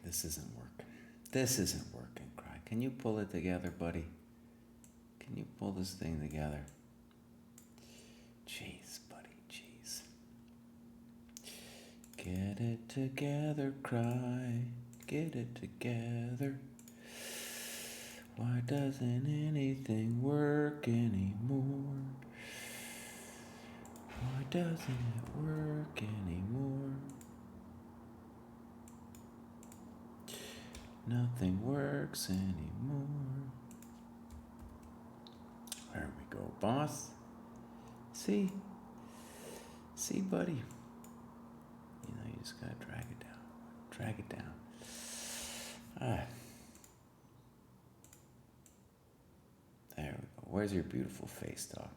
This isn't working. This isn't working, Cry. Can you pull it together, buddy? Can you pull this thing together? Jeez, buddy, jeez. Get it together, Cry. Get it together. Why doesn't anything work anymore? Why doesn't it work anymore? Nothing works anymore. There we go, boss. See, buddy. You know, you just gotta drag it down. Drag it down. There we go. Where's your beautiful face, dog?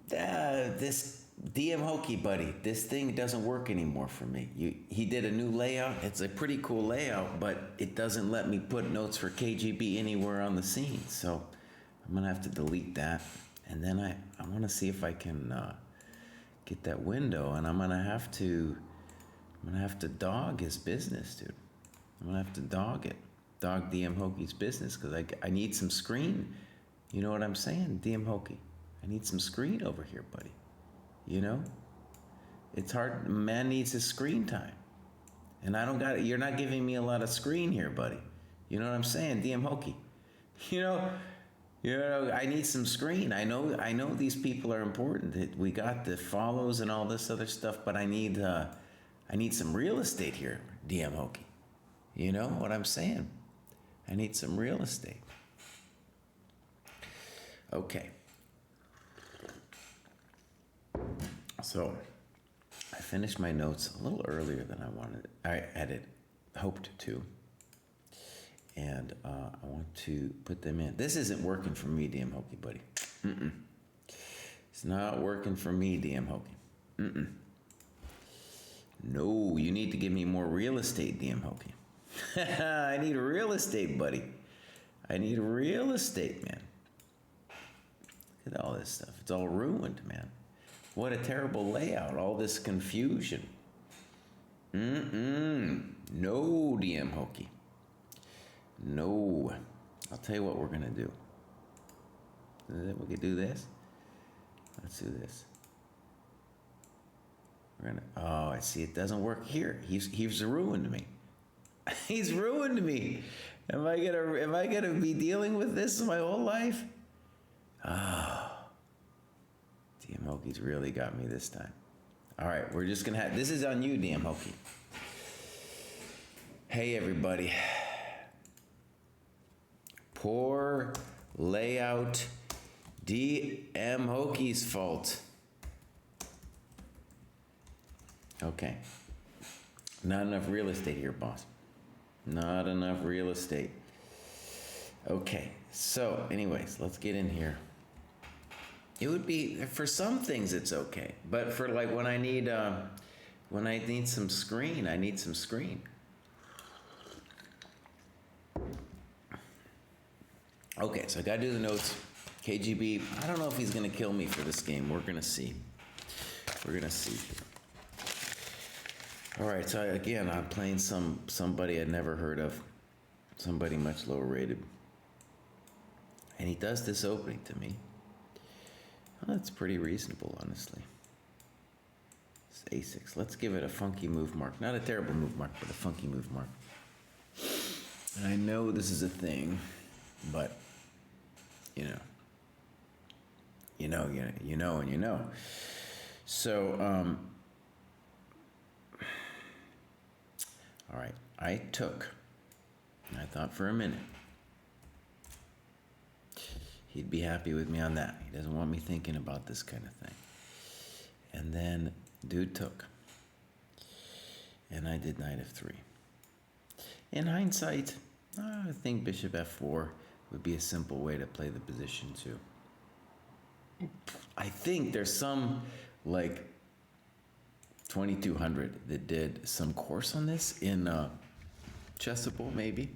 This DM Hokey, buddy, this thing doesn't work anymore for me. He did a new layout. It's a pretty cool layout, but it doesn't let me put notes for KGB anywhere on the scene. So I'm gonna have to delete that. And then I want to see if I can get that window, and I'm gonna have to dog his business, dude. I'm gonna have to dog DM Hokey's business, because I need some screen. You know what I'm saying, DM Hokey? I need some screen over here, buddy. You know? It's hard. Man needs his screen time. And I don't got it. You're not giving me a lot of screen here, buddy. You know what I'm saying, DM Hokey? You know, I need some screen. I know these people are important. We got the follows and all this other stuff, but I need some real estate here, DM Hokey. You know what I'm saying? I need some real estate. Okay. So I finished my notes a little earlier than I had hoped to. And I want to put them in. This isn't working for me, DM Hokey, buddy. It's not working for me, DM Hokey. No, you need to give me more real estate, DM Hokey. I need real estate, buddy. I need real estate, man. Look at all this stuff. It's all ruined, man. What a terrible layout. All this confusion. No, DM Hokey. No. I'll tell you what we're going to do. We could do this. Let's do this. We're going to... Oh, I see. It doesn't work here. He's ruined me. He's ruined me. Am I gonna be dealing with this my whole life? Oh. DM Hokey's really got me this time. All right, we're just gonna have... This is on you, DM Hokey. Hey, everybody. Poor layout. DM Hokey's fault. Okay. Not enough real estate here, boss. Not enough real estate. Okay, so anyways, let's get in here. It would be, for some things it's okay, but for like when I need some screen, I need some screen. Okay, so I gotta do the notes. KGB, I don't know if he's gonna kill me for this game. We're gonna see. We're gonna see. All right, so again, I'm playing somebody I'd never heard of, somebody much lower rated. And he does this opening to me. Well, that's pretty reasonable, honestly. It's A6. Let's give it a funky move mark. Not a terrible move mark, but a funky move mark. And I know this is a thing, but you know. So, all right, I thought for a minute he'd be happy with me on that. He doesn't want me thinking about this kind of thing. And then dude took, and I did knight f3. In hindsight, I think bishop f4 would be a simple way to play the position too. I think there's some like 2200 that did some course on this in Chessable, maybe.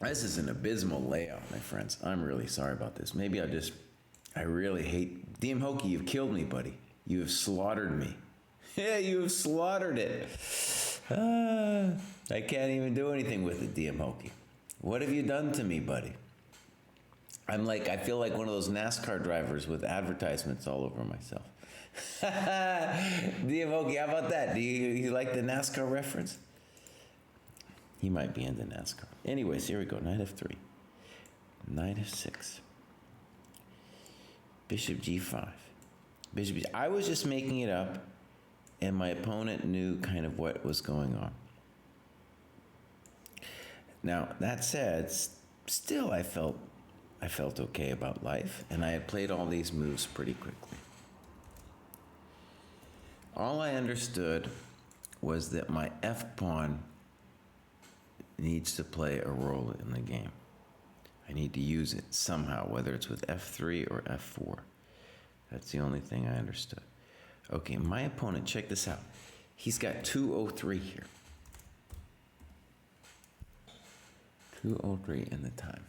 This is an abysmal layout, my friends. I'm really sorry about this. Maybe I'll just I really hate DM Hokey. You've killed me, buddy. You have slaughtered me. Yeah, you have slaughtered it. I can't even do anything with it, DM Hokey. What have you done to me, buddy? I feel like one of those NASCAR drivers with advertisements all over myself. DM Hokey, how about that? Do you like the NASCAR reference? He might be into NASCAR. Anyways, here we go. Knight f3. Knight f6. Bishop g5. Bishop g. I was just making it up, and my opponent knew kind of what was going on. Now, that said, still I felt okay about life, and I had played all these moves pretty quickly. All I understood was that my f-pawn needs to play a role in the game. I need to use it somehow, whether it's with f3 or f4. That's the only thing I understood. Okay, my opponent, check this out. He's got 203 here. 203 in the time.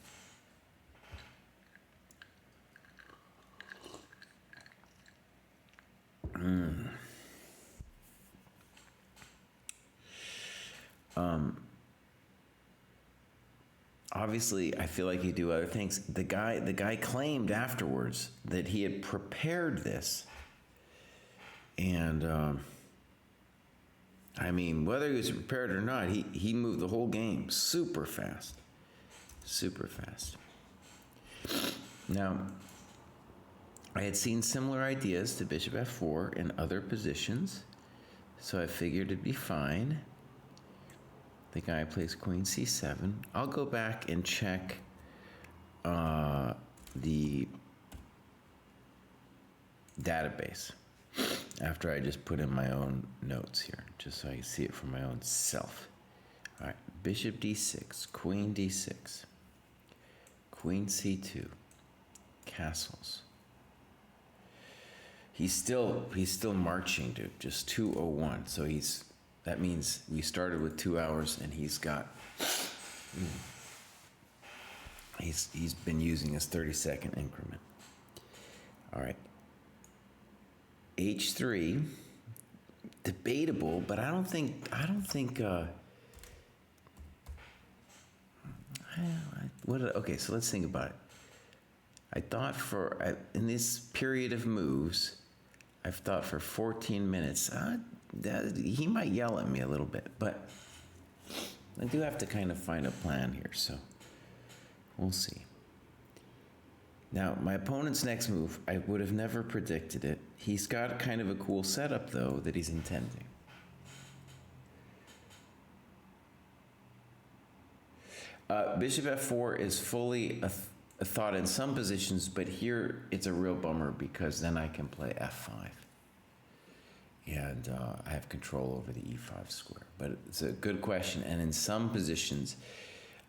Obviously, I feel like you do other things. The guy claimed afterwards that he had prepared this, and I mean, whether he was prepared or not, he moved the whole game super fast, super fast. Now, I had seen similar ideas to Bishop f4 in other positions, so I figured it'd be fine. The guy plays Queen c7. I'll go back and check the database after I just put in my own notes here, just so I can see it for my own self. All right, Bishop d6, Queen d6, Queen c2, castles. He's still marching, dude. Just 201. So that means we started with 2 hours, and he's been using his 30-second increment. All right. H3, debatable, but I don't think. Okay, so let's think about it. I thought in this period of moves, I've thought for 14 minutes. He might yell at me a little bit, but I do have to kind of find a plan here, so we'll see. Now, my opponent's next move, I would have never predicted it. He's got kind of a cool setup, though, that he's intending. Bishop f4 is fully a thought in some positions, but here it's a real bummer because then I can play f5. And I have control over the e5 square. But it's a good question, and in some positions,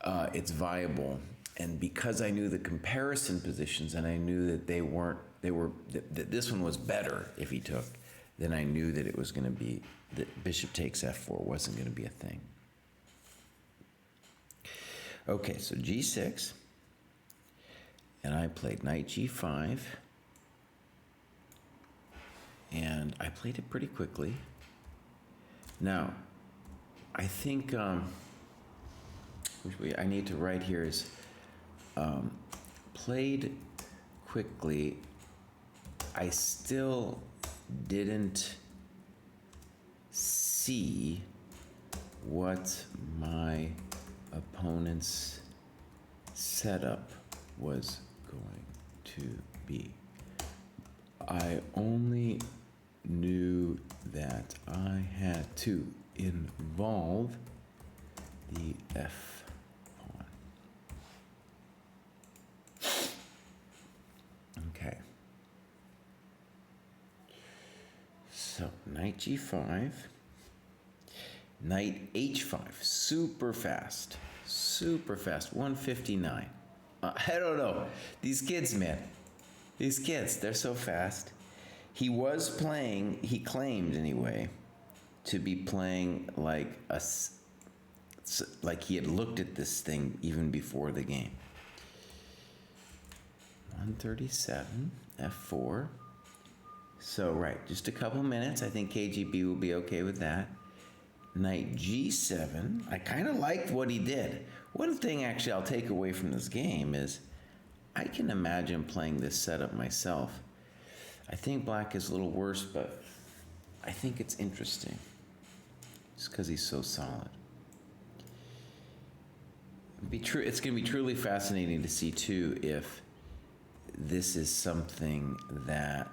it's viable. And because I knew the comparison positions, and I knew that that this one was better if he took, then I knew that it was going to be, that bishop takes f4 wasn't going to be a thing. Okay, so g6, and I played knight g5, and I played it pretty quickly. Now, I think which I need to write here is played quickly. I still didn't see what my opponent's setup was going to be. I only knew that I had to involve the f pawn. Okay. So knight g5, knight h5, super fast, 159. I don't know. These kids, man. These kids, they're so fast. He was playing, he claimed anyway, to be playing like he had looked at this thing even before the game. 137, f4. So, right, just a couple minutes. I think KGB will be okay with that. Knight g7. I kind of liked what he did. One thing, actually, I'll take away from this game is I can imagine playing this setup myself. I think black is a little worse, but I think it's interesting. Just because he's so solid. It's going to be truly fascinating to see, too, if this is something that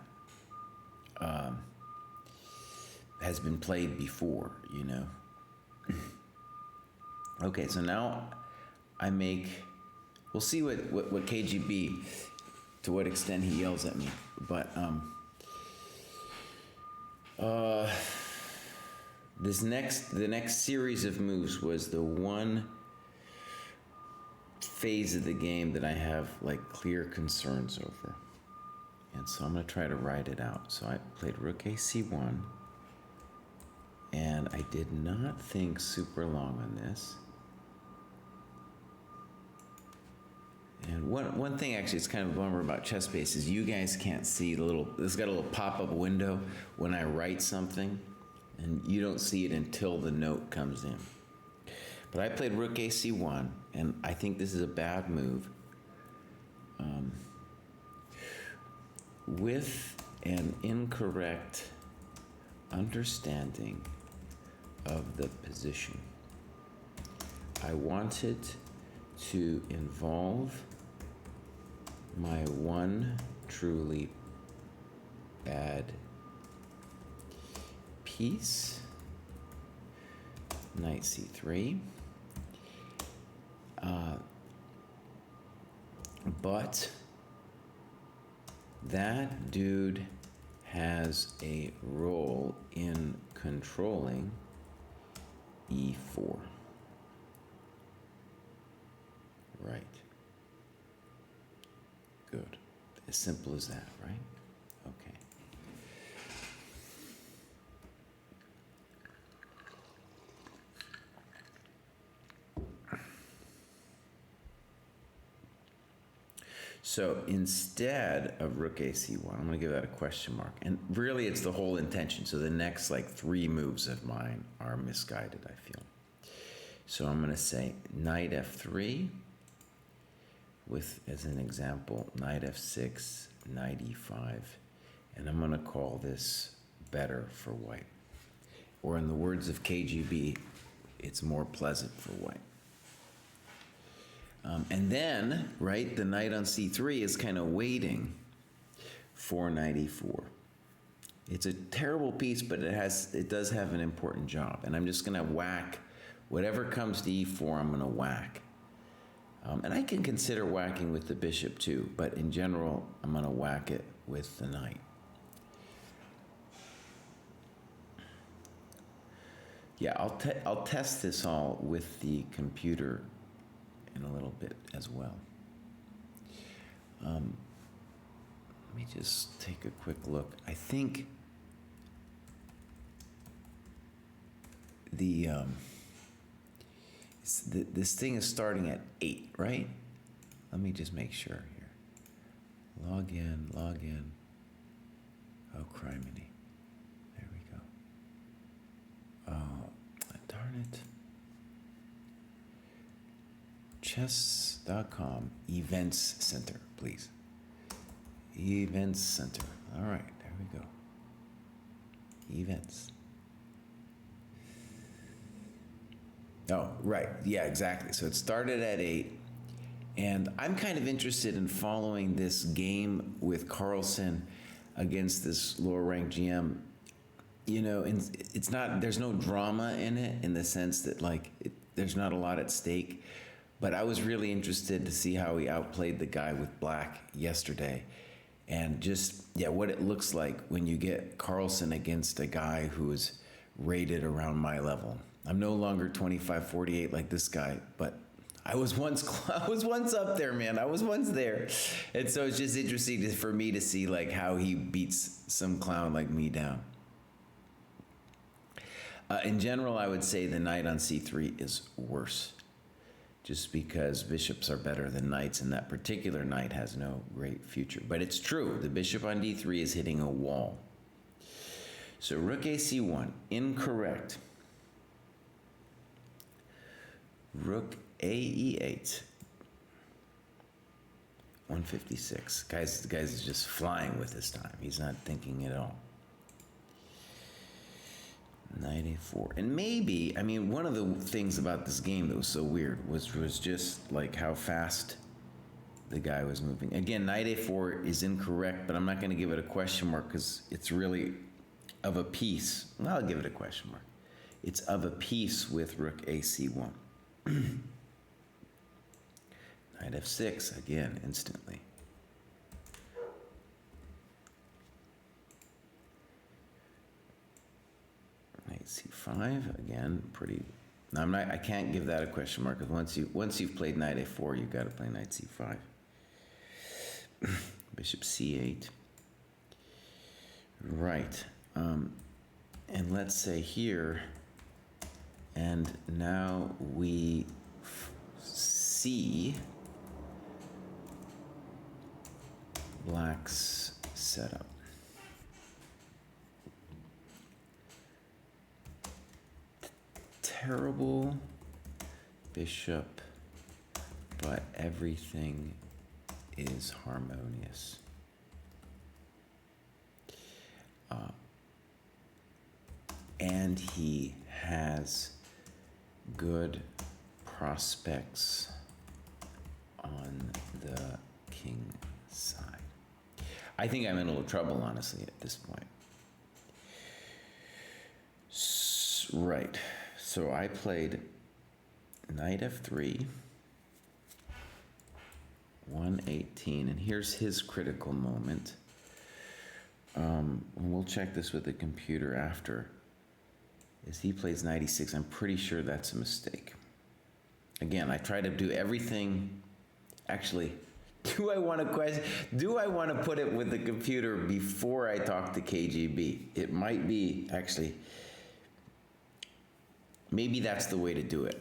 has been played before, you know. Okay, so now we'll see what KGB, to what extent he yells at me, but the next series of moves was the one phase of the game that I have like clear concerns over. And so I'm going to try to write it out. So I played rook ac1, and I did not think super long on this. And one thing, actually, it's kind of a bummer about ChessBase is you guys can't see this got a little pop-up window when I write something, and you don't see it until the note comes in. But I played rook ac1, and I think this is a bad move. With an incorrect understanding of the position. I wanted to involve my one truly bad piece, knight c3, but that dude has a role in controlling e4. Right. Good. As simple as that, right? Okay. So instead of rook ac1, I'm going to give that a question mark. And really, it's the whole intention. So the next like 3 moves of mine are misguided, I feel. So I'm going to say knight f3 with, as an example, knight f6, knight e5. And I'm going to call this better for white. Or in the words of KGB, it's more pleasant for white. And then, right, the knight on c3 is kind of waiting for knight e4. It's a terrible piece, but it does have an important job. And I'm just going to whack whatever comes to e4. I'm going to whack, and I can consider whacking with the bishop too. But in general, I'm going to whack it with the knight. Yeah, I'll test this all with the computer in a little bit as well. Let me just take a quick look. I think this thing is starting at 8, right? Let me just make sure here. Log in. Oh, criminy. There we go. Oh, darn it. Chess.com Events Center, please. Events Center. All right, there we go. Events. Oh, right. Yeah, exactly. So it started at 8. And I'm kind of interested in following this game with Carlsen against this lower ranked GM. You know, and there's no drama in it in the sense that, like, there's not a lot at stake. But I was really interested to see how he outplayed the guy with black yesterday. And just, what it looks like when you get Carlsen against a guy who is rated around my level. I'm no longer 25-48 like this guy, but I was once up there, man. I was once there. And so it's just interesting for me to see like how he beats some clown like me down. In general, I would say the knight on c3 is worse. just because bishops are better than knights, and that particular knight has no great future. But it's true, the bishop on d3 is hitting a wall. So rook ac1, incorrect. Rook ae8, 156. The guy's is just flying with this time. He's not thinking at all. Knight a4. And maybe, I mean, one of the things about this game that was so weird was just like how fast the guy was moving. Again, knight a4 is incorrect, but I'm not going to give it a question mark because it's really of a piece. Well, I'll give it a question mark. It's of a piece with rook ac1. Knight f6, again, instantly. Knight c5, again, pretty. Now I can't give that a question mark because once you've played knight a4, you've got to play knight c5. Bishop c8. Right. And let's say here, and now we see black's setup. Terrible bishop, but everything is harmonious. And he has good prospects on the king side. I think I'm in a little trouble, honestly, at this point. Right. So I played knight f3, 118, and here's his critical moment. And we'll check this with the computer after. As he plays knight e6, I'm pretty sure that's a mistake. Again, I try to do everything. Actually, do I want to put it with the computer before I talk to KGB? It might be, actually, maybe that's the way to do it.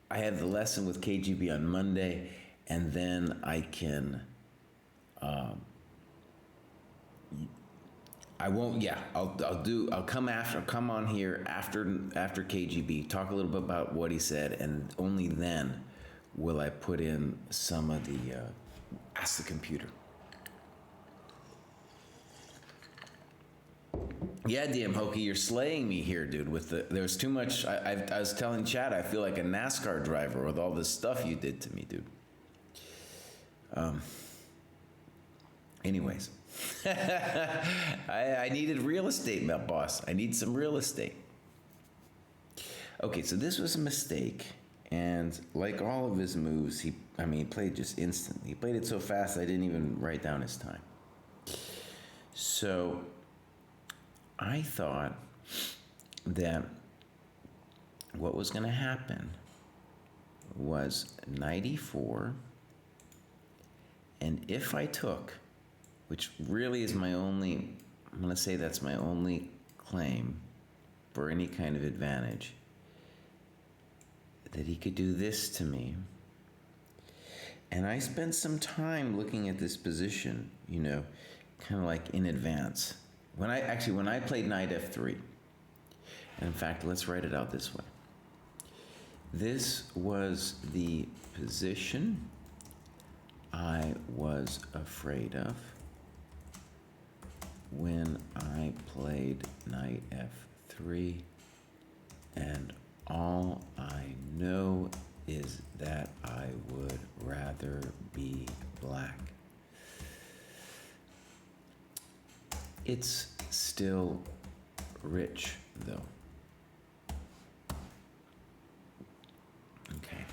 I have the lesson with KGB on Monday, and then I can, I'll come on here after KGB, talk a little bit about what he said, and only then will I put in some of the, ask the computer. Yeah, DM Hokey, you're slaying me here, dude. There's too much. I was telling Chad, I feel like a NASCAR driver with all this stuff you did to me, dude. Anyways, I needed real estate, my boss. I need some real estate. Okay, so this was a mistake, and like all of his moves, he played just instantly. He played it so fast I didn't even write down his time. So I thought that what was going to happen was knight e4, and if I took, which really is my only, I'm going to say that's my only claim for any kind of advantage, that he could do this to me. And I spent some time looking at this position, kind of like in advance. When I played knight f3, and in fact, let's write it out this way. This was the position I was afraid of when I played knight f3, and all I know is that I would rather be black. It's still rich, though. Okay.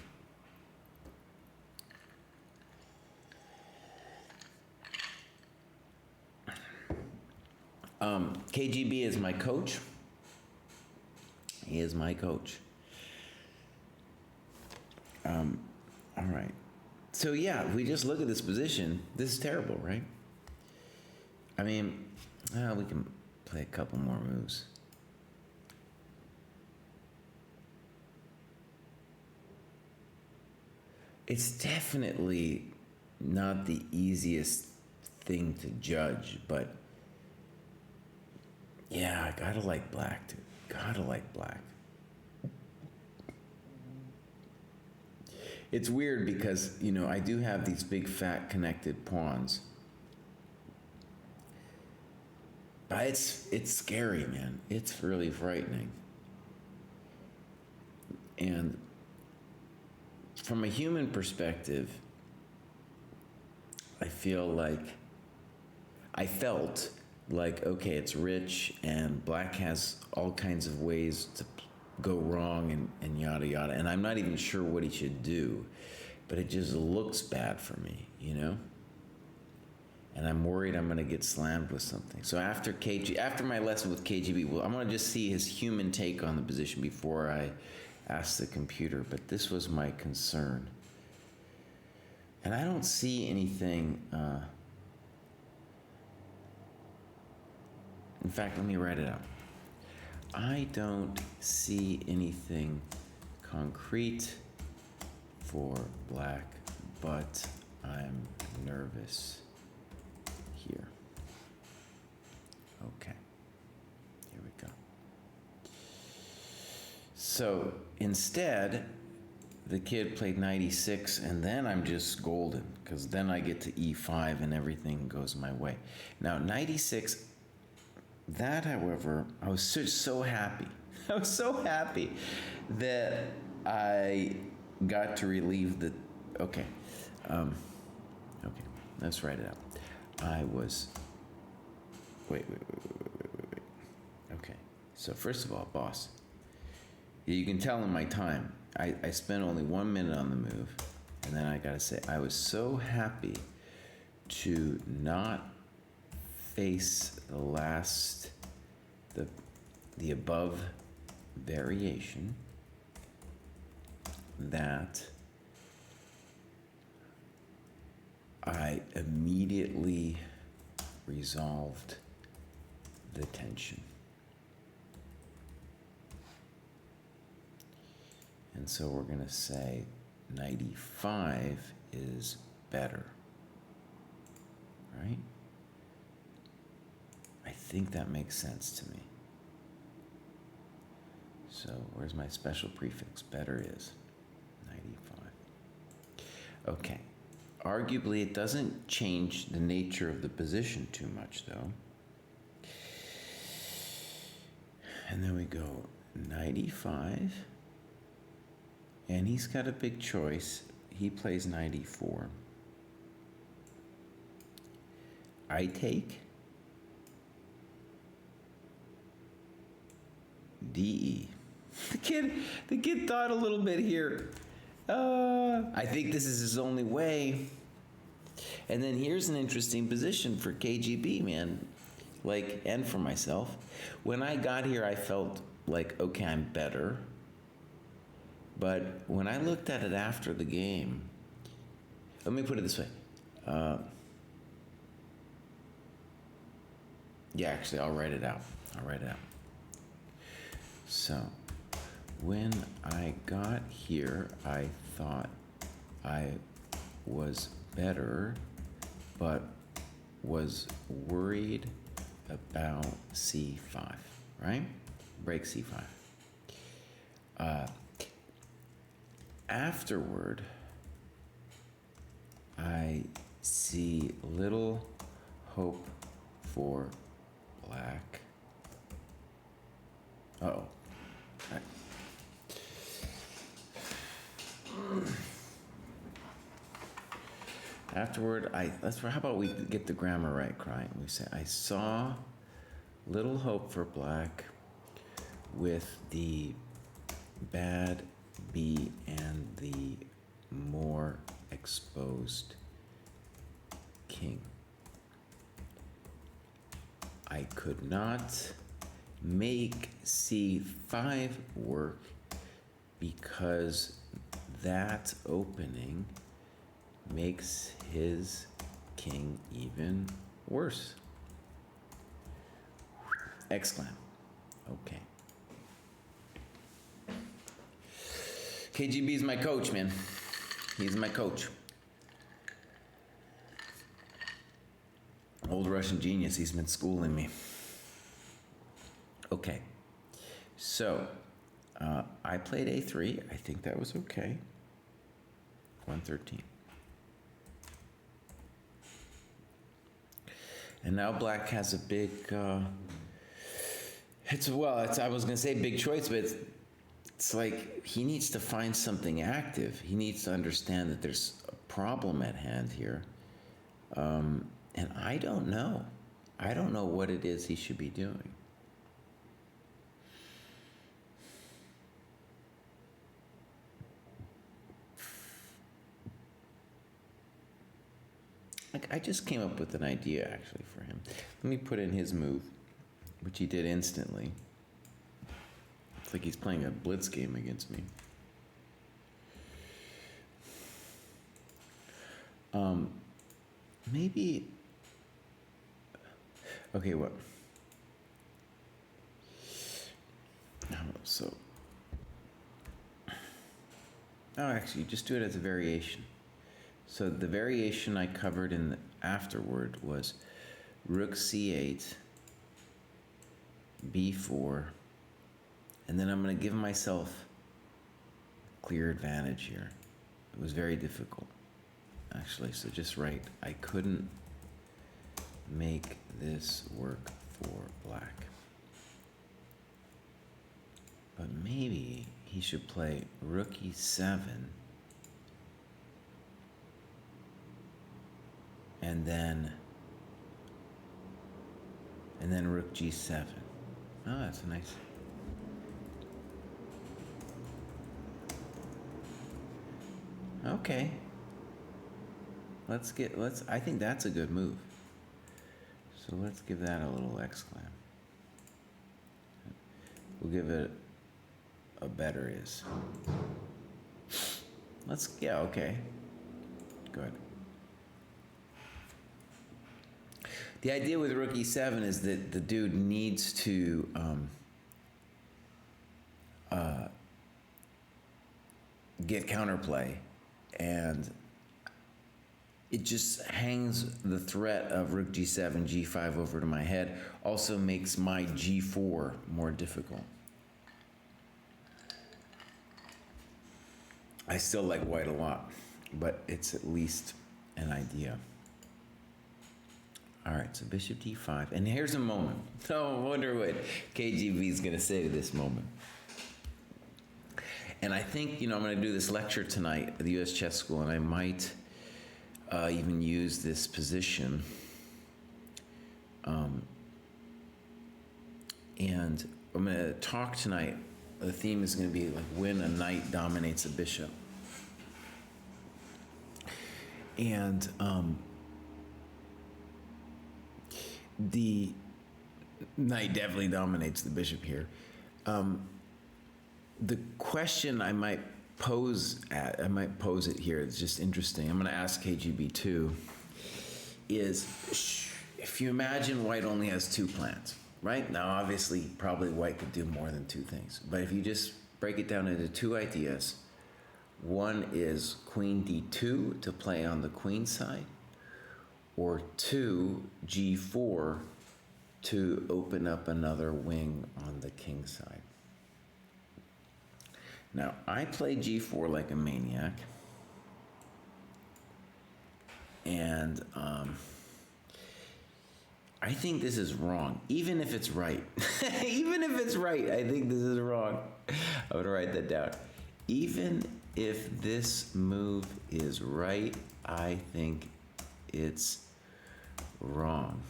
KGB is my coach. He is my coach. All right. So yeah, if we just look at this position, this is terrible, right? We can play a couple more moves. It's definitely not the easiest thing to judge, but yeah, I gotta like black, dude. Gotta like black. It's weird because, I do have these big fat connected pawns. But it's scary, man. It's really frightening. And from a human perspective, I felt like, okay, it's rich and black has all kinds of ways to go wrong and yada yada. And I'm not even sure what he should do, but it just looks bad for me, And I'm worried I'm gonna get slammed with something. So after my lesson with KGB, well, I'm gonna just see his human take on the position before I ask the computer. But this was my concern. And I don't see anything. In fact, let me write it out. I don't see anything concrete for black, but I'm nervous here. Okay, here we go. So instead, the kid played 96, and then I'm just golden, because then I get to E5 and everything goes my way. Now, 96, that, however, I was so happy. I was so happy that I got to relieve the. Okay, let's write it out. I was. Wait. Okay, so first of all, boss, you can tell in my time, I spent only 1 minute on the move, and then I gotta say, I was so happy to not face the above variation that I immediately resolved the tension. And so we're going to say 95 is better, right? I think that makes sense to me. So where's my special prefix? Better is 95. Okay. Arguably, it doesn't change the nature of the position too much, though. And then we go 95. And he's got a big choice. He plays 94. I take DE. The kid thought a little bit here. I think this is his only way. And then here's an interesting position for KGB, man. And for myself. When I got here, I felt like, okay, I'm better. But when I looked at it after the game, let me put it this way. Yeah, actually, I'll write it out. So, when I got here, I thought I was better, but was worried about C5, right? Break C5. Afterward, I see little hope for black. Uh-oh. Afterward, how about we get the grammar right, Crying? We say, I saw little hope for black with the bad B and the more exposed king. I could not make C5 work because that opening makes his king even worse. Exclam. Okay. KGB is my coach, man. He's my coach. Old Russian genius. He's been schooling me. Okay. So, I played A3. I think that was okay. 113. And now black has a big, I was going to say big choice, but it's like he needs to find something active. He needs to understand that there's a problem at hand here. And I don't know. I don't know what it is he should be doing. I just came up with an idea, actually, for him. Let me put in his move, which he did instantly. It's like he's playing a blitz game against me. Maybe... Okay, what? So... Oh, actually, just do it as a variation. So the variation I covered in the afterward was rook c8, b4, and then I'm going to give myself clear advantage here. It was very difficult, actually, so just right. I couldn't make this work for black. But maybe he should play rook e7, and then rook g7. Oh, that's a nice. Okay. I think that's a good move. So let's give that a little exclam. We'll give it a better is. Yeah, okay. Good. The idea with rook e7 is that the dude needs to get counterplay, and it just hangs the threat of rook g7, g5 over to my head. Also makes my g4 more difficult. I still like white a lot, but it's at least an idea. All right, so bishop d5, and here's a moment. Oh, I wonder what KGB is going to say to this moment. And I think, I'm going to do this lecture tonight at the U.S. Chess School, and I might even use this position. And I'm going to talk tonight. The theme is going to be like when a knight dominates a bishop. And the knight definitely dominates the bishop here. The question I might pose it here, it's just interesting. I'm going to ask KGB too, is if you imagine white only has two plans, right? Now, obviously, probably white could do more than two things. But if you just break it down into two ideas, one is queen d2 to play on the queen side, or two, g4 to open up another wing on the king side. Now, I play g4 like a maniac, and I think this is wrong, even if it's right. Even if it's right, I think this is wrong. I'm going to write that down. Even if this move is right, I think it's wrong.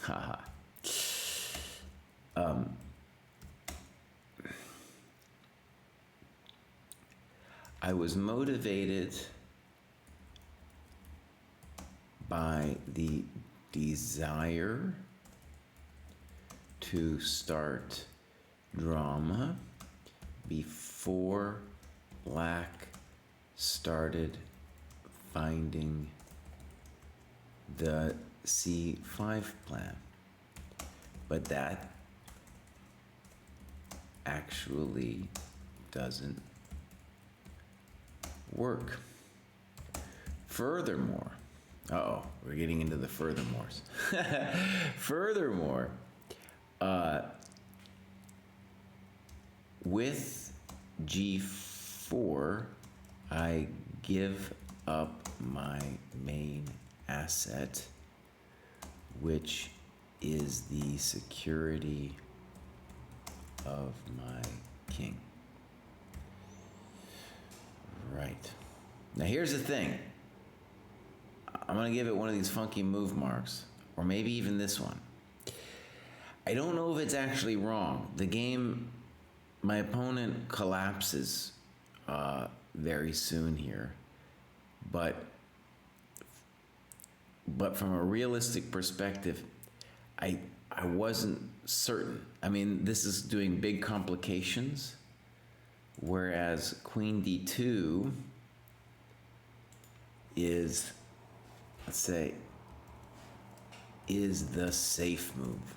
Haha. I was motivated by the desire to start drama before black started finding the C5 plan. But that actually doesn't work. Furthermore, we're getting into the furthermores. Furthermore, with G4, I give up my main asset, which is the security of my king. Right. Now here's the thing. I'm going to give it one of these funky move marks, or maybe even this one. I don't know if it's actually wrong. The game, my opponent collapses very soon here, but from a realistic perspective, I wasn't certain. I mean, this is doing big complications, whereas Queen D2 is, let's say, is the safe move.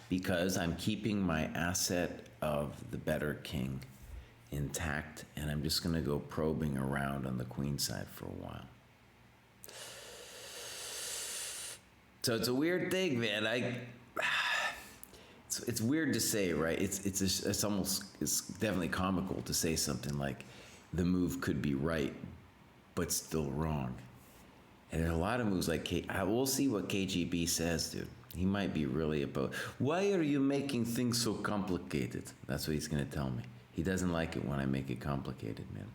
Because I'm keeping my asset of the better king intact, and I'm just going to go probing around on the queen side for a while. So it's a weird thing, man. It's weird to say, right? It's almost, it's definitely comical to say something like the move could be right, but still wrong. And there's a lot of moves like we'll see what KGB says, dude. He might be really about, why are you making things so complicated? That's what he's gonna tell me. He doesn't like it when I make it complicated, man.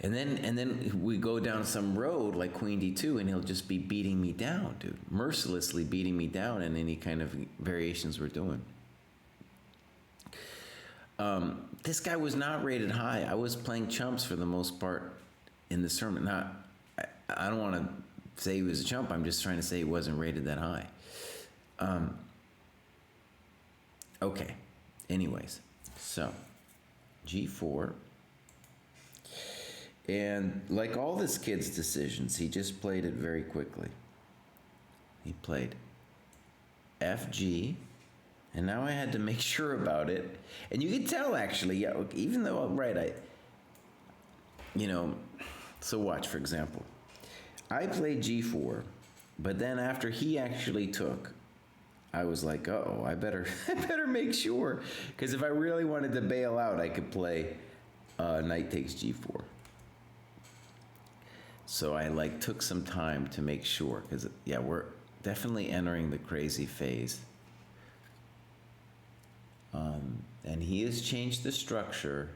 And then we go down some road like Queen D2, and he'll just be beating me down, dude. Mercilessly beating me down in any kind of variations we're doing. This guy was not rated high. I was playing chumps for the most part in this tournament. I don't want to say he was a chump. I'm just trying to say he wasn't rated that high. Okay. Anyways, so G4. And like all this kid's decisions, he just played it very quickly. He played FG, and now I had to make sure about it. And you can tell, actually, yeah, even though I'm right, so watch, for example. I played G4, but then after he actually took, I was like, uh-oh, I better make sure. Because if I really wanted to bail out, I could play knight takes G4. So I took some time to make sure, because yeah, we're definitely entering the crazy phase. And he has changed the structure.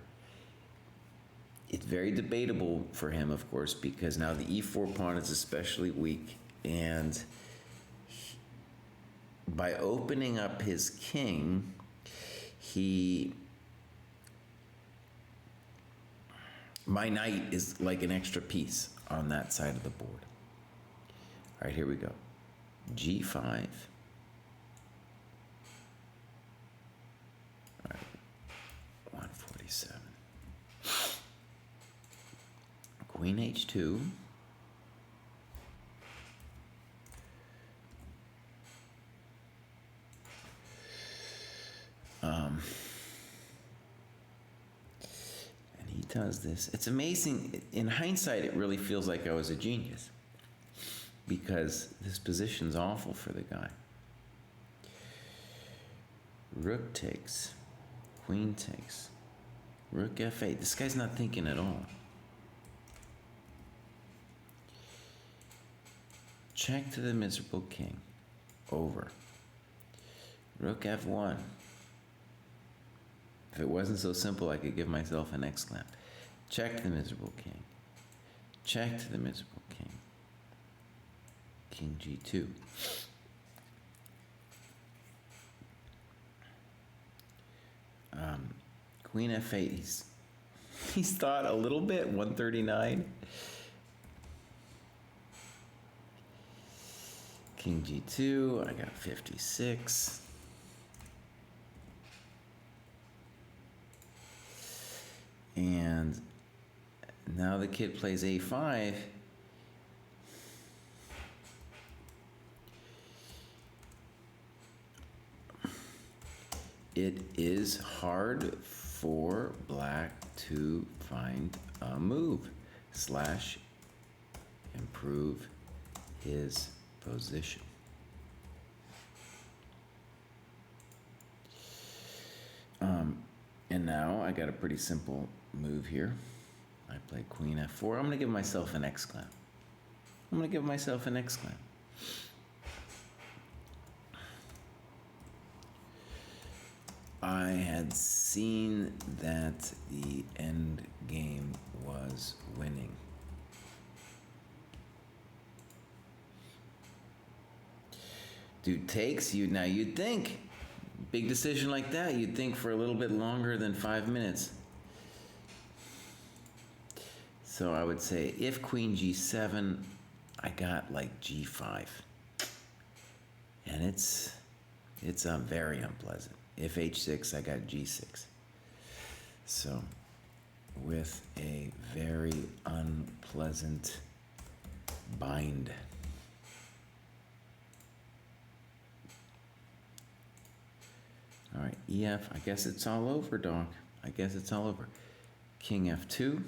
It's very debatable for him, of course, because now the E4 pawn is especially weak, and by opening up his king, my knight is like an extra piece on that side of the board. All right, here we go. G5. All right, 147. Queen H2. And he does this. It's amazing. In hindsight, it really feels like I was a genius, because this position's awful for the guy. Rook takes. Queen takes. Rook F8. This guy's not thinking at all. Check to the miserable king. Over. Rook F1. If it wasn't so simple, I could give myself an exclamation. Check to the miserable king. Check to the miserable king. King G2. Queen F8. He's thought a little bit. 139. King G2. I got 56. And now the kid plays A5. It is hard for black to find a move slash improve his position. And now I got a pretty simple move here. I play queen f4. I'm going to give myself an exclam. I'm going to give myself an exclam. I had seen that the end game was winning. Dude takes you. Now you'd think, big decision like that, you'd think for a little bit longer than 5 minutes. So I would say if queen g7, I got like g5. And it's very unpleasant. If h6, I got g6. So with a very unpleasant bind. All right, EF, I guess it's all over, dog. I guess it's all over. King F2.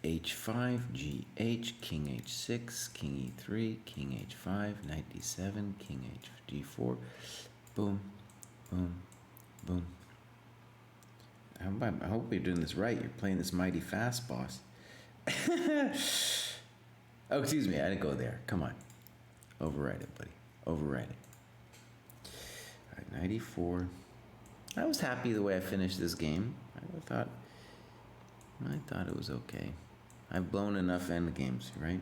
H5, GH, King H6, King E3, King H5, Knight D7, King G4. Boom, boom, boom. I hope you're doing this right. You're playing this mighty fast, boss. Oh, excuse me, I didn't go there. Come on. Override it, buddy. Override it. All right, 94. I was happy the way I finished this game. I thought it was okay. I've blown enough endgames, right?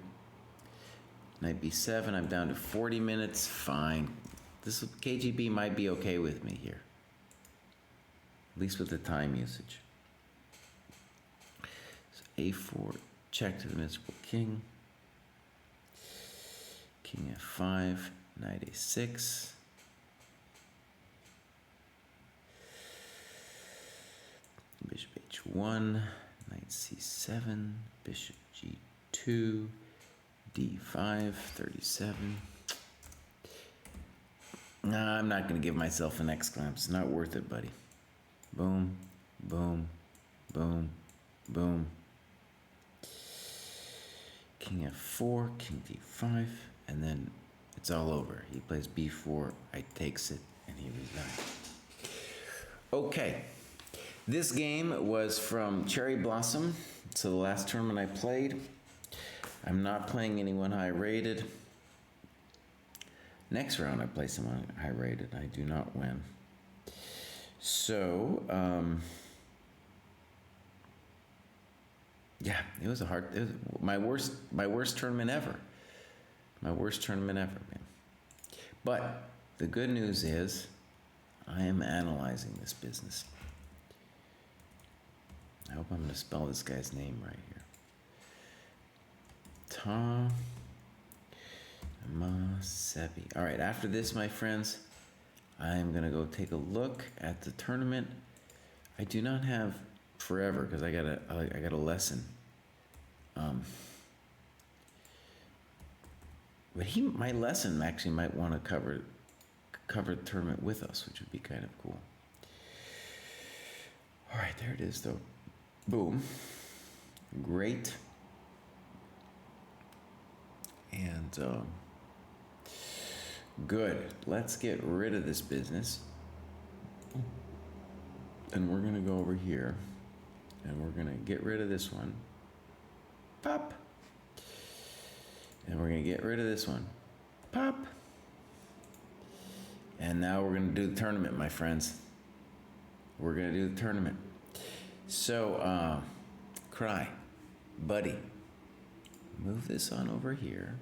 Knight B7, I'm down to 40 minutes. Fine. This KGB might be okay with me here. At least with the time usage. So A4, check to the miserable king. King F5, Knight A6. Bishop H1, Knight C7, Bishop G2, D5, 37. Nah, I'm not going to give myself an exclamation. It's not worth it, buddy. Boom, boom, boom, boom. King F4, King D5, and then it's all over. He plays B4, I takes it, and he resigns. Okay. This game was from Cherry Blossom. So the last tournament I played. I'm not playing anyone high rated. Next round I play someone high rated. I do not win. So, yeah, it was my worst tournament ever. My worst tournament ever, man. But the good news is I am analyzing this business. I hope I'm going to spell this guy's name right here. Masebi. All right, after this, my friends, I'm going to go take a look at the tournament. I do not have forever because I got a lesson. But my lesson actually might want to cover the tournament with us, which would be kind of cool. All right, there it is, though. Boom. Great. And good. Let's get rid of this business. And we're going to go over here. And we're going to get rid of this one. Pop. And we're going to get rid of this one. Pop. And now we're going to do the tournament, my friends. We're going to do the tournament. So, Cry, buddy, move this on over here.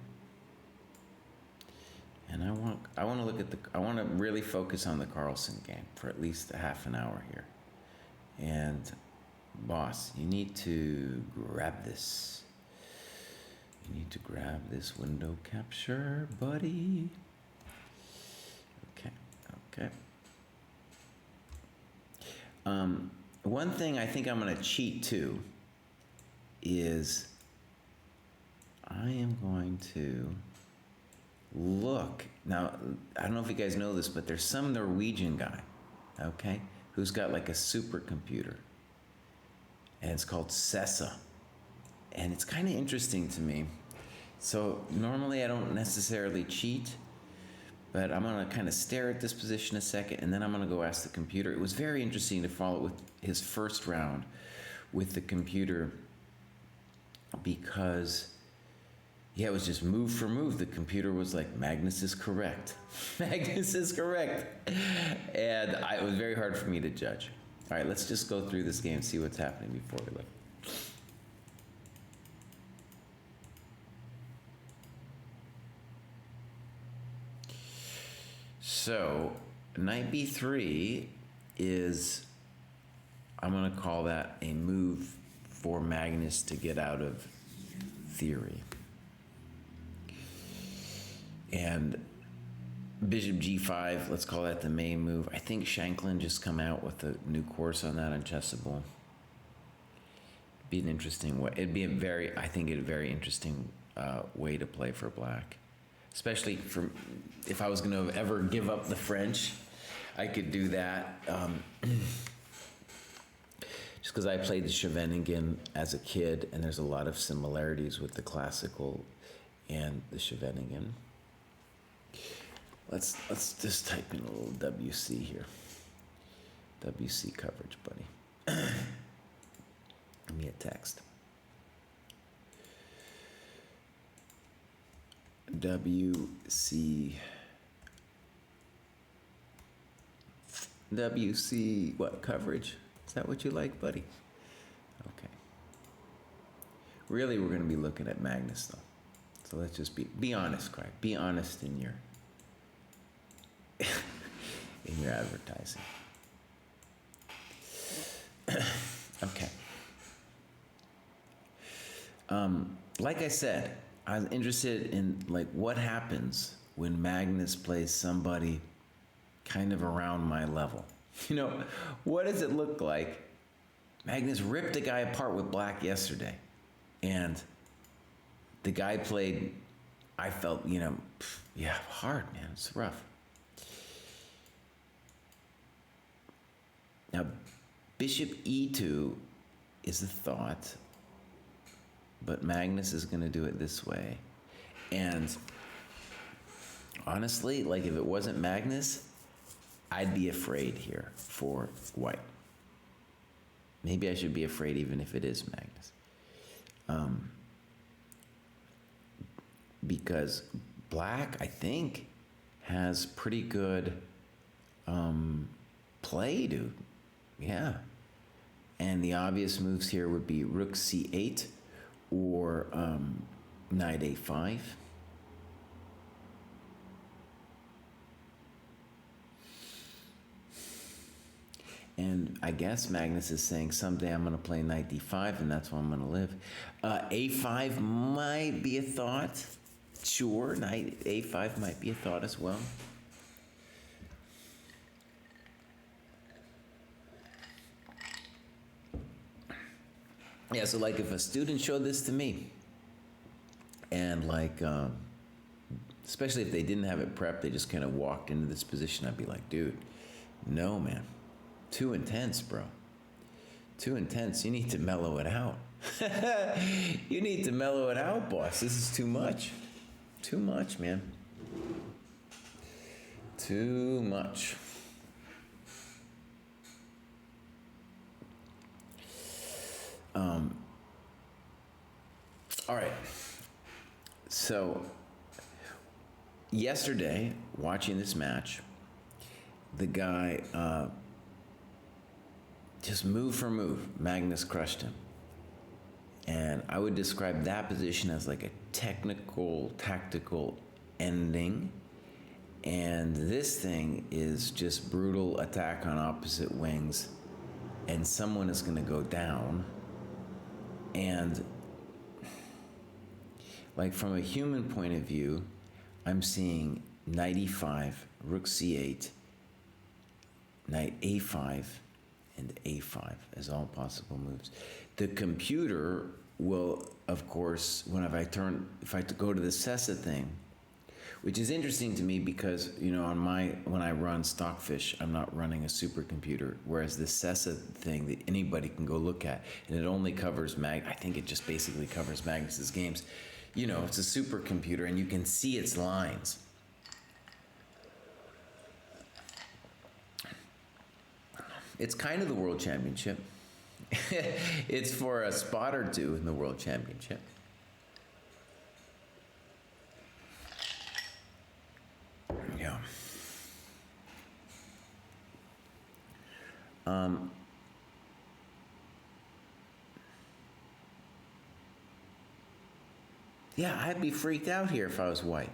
And I want to look at I want to really focus on the Carlsen game for at least a half an hour here. And boss, you need to grab this. You need to grab this window capture, buddy. Okay. One thing I think I'm going to cheat too is I am going to look. Now, I don't know if you guys know this, but there's some Norwegian guy okay, who's got like a supercomputer, and it's called CESA. And it's kind of interesting to me. So normally I don't necessarily cheat, but I'm gonna kind of stare at this position a second, and then I'm gonna go ask the computer. It was very interesting to follow it with his first round with the computer, because yeah, it was just move for move. The computer was like, Magnus is correct. Magnus is correct. And it was very hard for me to judge. All right, let's just go through this game and see what's happening before we look. So, knight b3 is, I'm going to call that a move for Magnus to get out of theory. And bishop g5, let's call that the main move. I think Shanklin just come out with a new course on that on Chessable. Be an interesting way. It'd be a very, I think, a very interesting way to play for black. Especially for, if I was going to ever give up the French, I could do that. Just because I played the Scheveningen as a kid, and there's a lot of similarities with the classical and the Scheveningen. Let's just type in a little WC here. WC coverage, buddy. Give me a text. WC what coverage? Is that what you like, buddy? Okay. Really, we're going to be looking at Magnus, though. So let's just be honest, Craig. Be honest in your in your advertising. Okay. Like I said, I was interested in like what happens when Magnus plays somebody kind of around my level. You know, what does it look like? Magnus ripped a guy apart with black yesterday, and the guy played, I felt, you know, yeah, hard, man. It's rough. Now, bishop e2 is a thought, but Magnus is going to do it this way. And honestly, like if it wasn't Magnus, I'd be afraid here for white. Maybe I should be afraid even if it is Magnus. Because black, I think, has pretty good play, dude. Yeah. And the obvious moves here would be rook c8 or knight a5. And I guess Magnus is saying someday I'm going to play knight d5, and that's where I'm going to live. A5 might be a thought. Sure, knight a5 might be a thought as well. Yeah, so like if a student showed this to me, and like, especially if they didn't have it prepped, they just kind of walked into this position, I'd be like, dude, no, man. Too intense, bro. Too intense. You need to mellow it out. You need to mellow it out, boss. This is too much. Too much, man. Too much. All right. So, yesterday, watching this match, the guy just move for move, Magnus crushed him. And I would describe that position as like a technical, tactical ending. And this thing is just brutal attack on opposite wings. And someone is going to go down. And like from a human point of view, I'm seeing knight e5, rook c8, knight a5, and a5 as all possible moves. The computer will, of course, if I go to the CESA thing, which is interesting to me because, when I run Stockfish, I'm not running a supercomputer, whereas this CESA thing that anybody can go look at, and it only covers I think it just basically covers Magnus's games. It's a supercomputer and you can see its lines. It's kind of the World Championship. It's for a spot or two in the World Championship. Yeah. Yeah, I'd be freaked out here if I was white.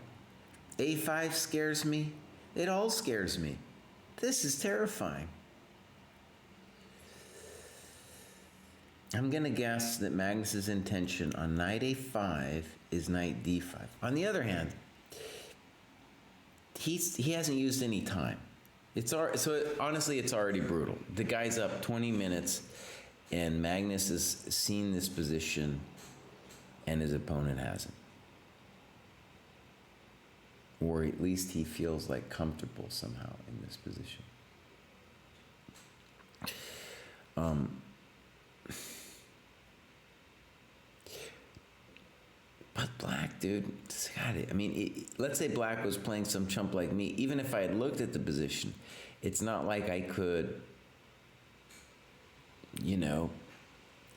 A5 scares me. It all scares me. This is terrifying. I'm going to guess that Magnus's intention on knight a5 is knight d5. On the other hand, he hasn't used any time. Honestly, it's already brutal. The guy's up 20 minutes, and Magnus has seen this position, and his opponent hasn't. Or at least he feels like comfortable somehow in this position. But black, dude, let's say black was playing some chump like me. Even if I had looked at the position, it's not like I could,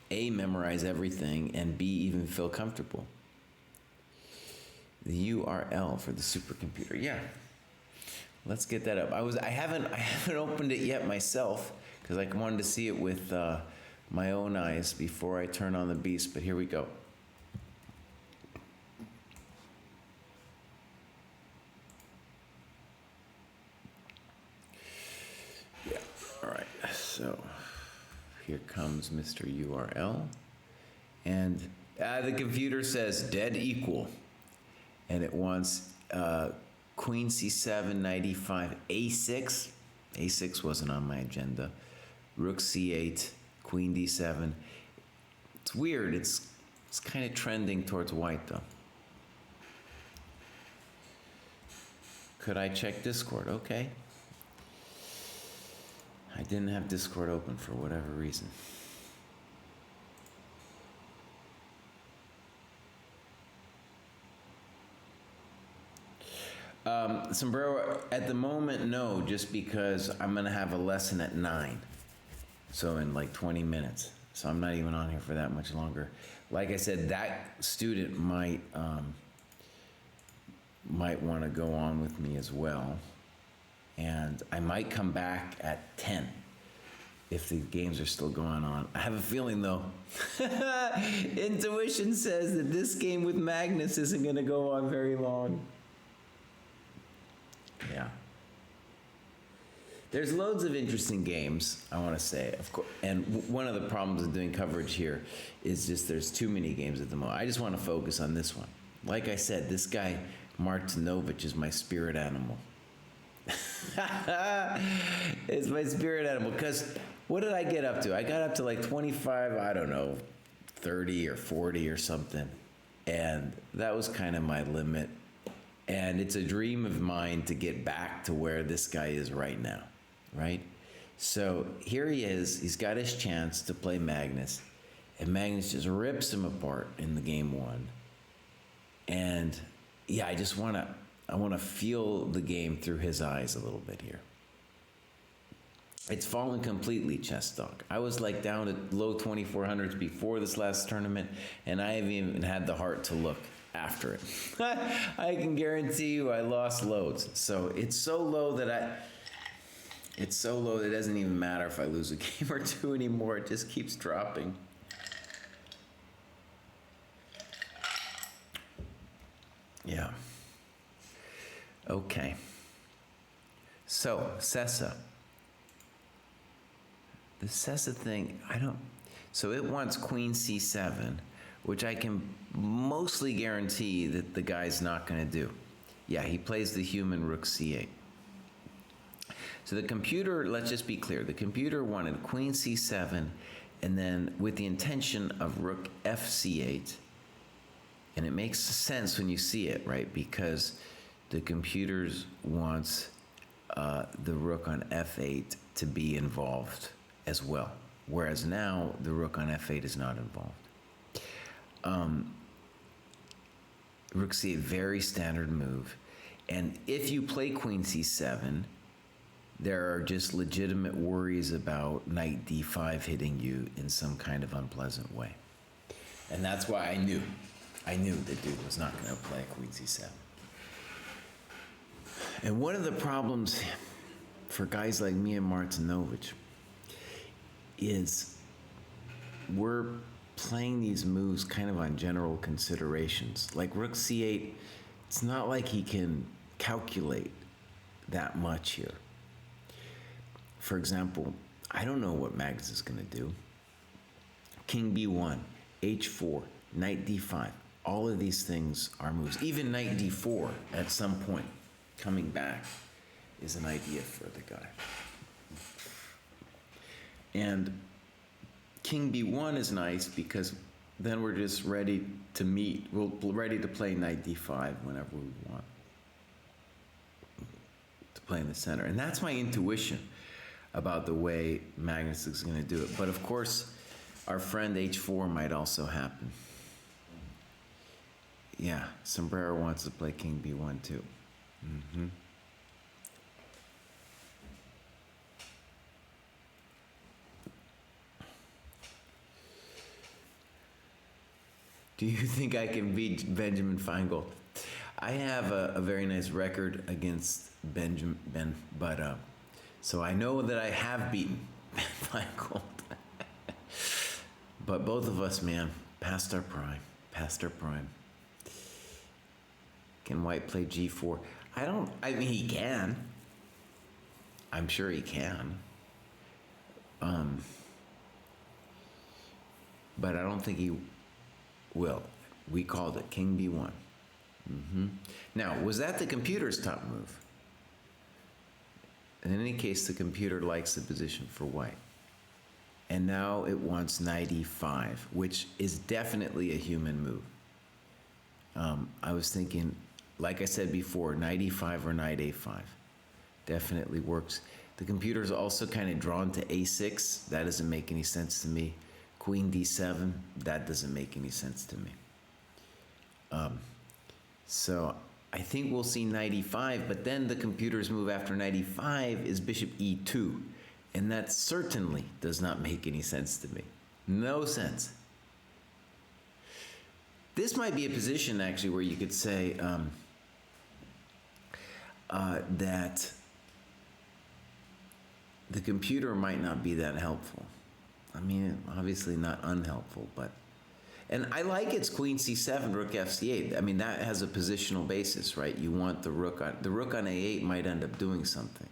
A, memorize everything, and B, even feel comfortable. The URL for the supercomputer. Yeah. Let's get that up. I haven't opened it yet myself because I wanted to see it with my own eyes before I turn on the beast, but here we go. Yeah. All right. So here comes Mr. URL, and the computer says dead equal, and it wants queen c7, knight e5, a6. A6 wasn't on my agenda. Rook c8, queen d7. It's weird. It's kind of trending towards white, though. Could I check Discord? Okay. I didn't have Discord open for whatever reason. Sombrero, at the moment, no, just because I'm going to have a lesson at 9. So in like 20 minutes. So I'm not even on here for that much longer. Like I said, that student might want to go on with me as well. And I might come back at 10 if the games are still going on. I have a feeling, though, intuition says that this game with Magnus isn't going to go on very long. Yeah. There's loads of interesting games, I want to say, of course. And one of the problems with doing coverage here is just there's too many games at the moment. I just want to focus on this one. Like I said, this guy, Martinovich, is my spirit animal. It's my spirit animal, because what did I get up to? I got up to like 25, I don't know, 30 or 40 or something. And that was kind of my limit. And it's a dream of mine to get back to where this guy is right now, right? So here he is. He's got his chance to play Magnus. And Magnus just rips him apart in the game one. And yeah, I want to feel the game through his eyes a little bit here. It's fallen completely, chess stock. I was like down at low 2400s before this last tournament, and I haven't even had the heart to look after it. I can guarantee you I lost loads. So it's so low that it doesn't even matter if I lose a game or two anymore. It just keeps dropping. Yeah. Okay. So, CESA. The CESA thing, so it wants queen c7, which I can mostly guarantee that the guy's not going to do. Yeah, he plays the human rook c8. So the computer, let's just be clear, the computer wanted queen c7, and then with the intention of rook fc8, and it makes sense when you see it, right? Because the computers wants the rook on f8 to be involved as well, whereas now the rook on f8 is not involved. Rook c8, very standard move. And if you play queen c7, there are just legitimate worries about knight d5 hitting you in some kind of unpleasant way. And that's why I knew the dude was not going to play queen c7. And one of the problems for guys like me and Martinovich is we're playing these moves kind of on general considerations. Like rook c8, it's not like he can calculate that much here. For example, I don't know what Magnus is going to do. King b1, h4, knight d5. All of these things are moves. Even knight d4 at some point coming back is an idea for the guy. And king b1 is nice because then we're just ready to meet. We're ready to play knight d5 whenever we want to play in the center. And that's my intuition about the way Magnus is going to do it. But of course, our friend h4 might also happen. Yeah, Sombrero wants to play king b1 too. Mm-hmm. Do you think I can beat Benjamin Feingold? I have a very nice record against Ben, but so I know that I have beaten Ben Feingold. But both of us, man, past our prime. Can White play g4? I mean, he can. I'm sure he can. But I don't think he will. We called it king b1. Mm-hmm. Now, was that the computer's top move? In any case, the computer likes the position for white. And now it wants knight e5, which is definitely a human move. I was thinking, like I said before, knight e5 or knight a5 definitely works. The computer's also kind of drawn to a6. That doesn't make any sense to me. Queen d7, that doesn't make any sense to me. So I think we'll see knight e5, but then the computer's move after knight e5 is bishop e2. And that certainly does not make any sense to me. No sense. This might be a position, actually, where you could say that the computer might not be that helpful. I mean, obviously not unhelpful, but... And I like its queen c7, rook fc8. I mean, that has a positional basis, right? You want the rook on a8 might end up doing something.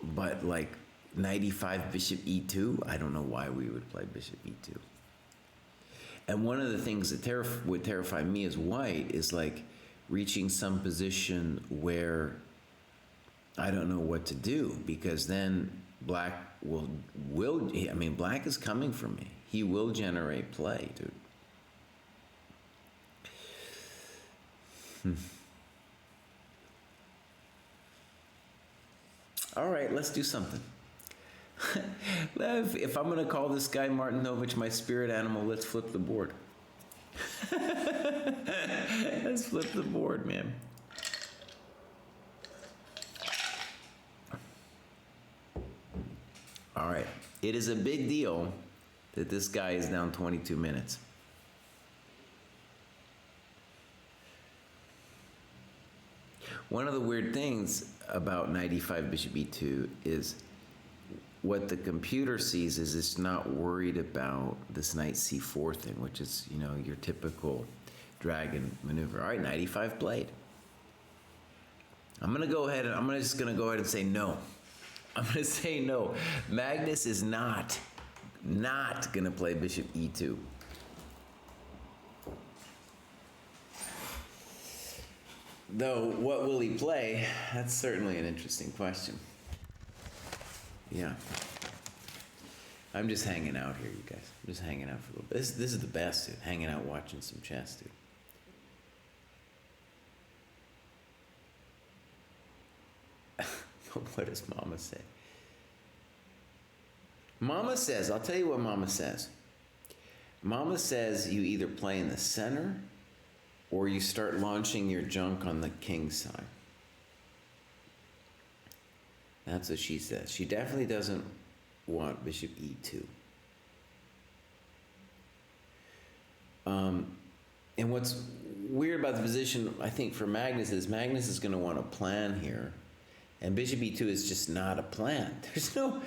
But like knight e5, bishop e2, I don't know why we would play bishop e2. And one of the things that would terrify me as white is like reaching some position where I don't know what to do, because then black will I mean, black is coming for me. He will generate play, dude. All right, let's do something. If I'm going to call this guy Martinovich my spirit animal, let's flip the board. Let's flip the board, man. All right. It is a big deal that this guy is down 22 minutes. One of the weird things about knight e5, bishop e2 is what the computer sees is it's not worried about this knight c4 thing, which is, you know, your typical dragon maneuver. All right, knight e5 played. I'm just gonna go ahead and say no. I'm gonna say no. Magnus is not gonna play bishop e2. Though, what will he play? That's certainly an interesting question. Yeah. I'm just hanging out here, you guys. I'm just hanging out for a little bit. This is the best, dude. Hanging out watching some chess, dude. What does Mama say? Mama says, I'll tell you what Mama says. Mama says you either play in the center or you start launching your junk on the king side. That's what she says. She definitely doesn't want bishop e2. And what's weird about the position, I think, for Magnus is going to want a plan here. And bishop e2 is just not a plan. There's no,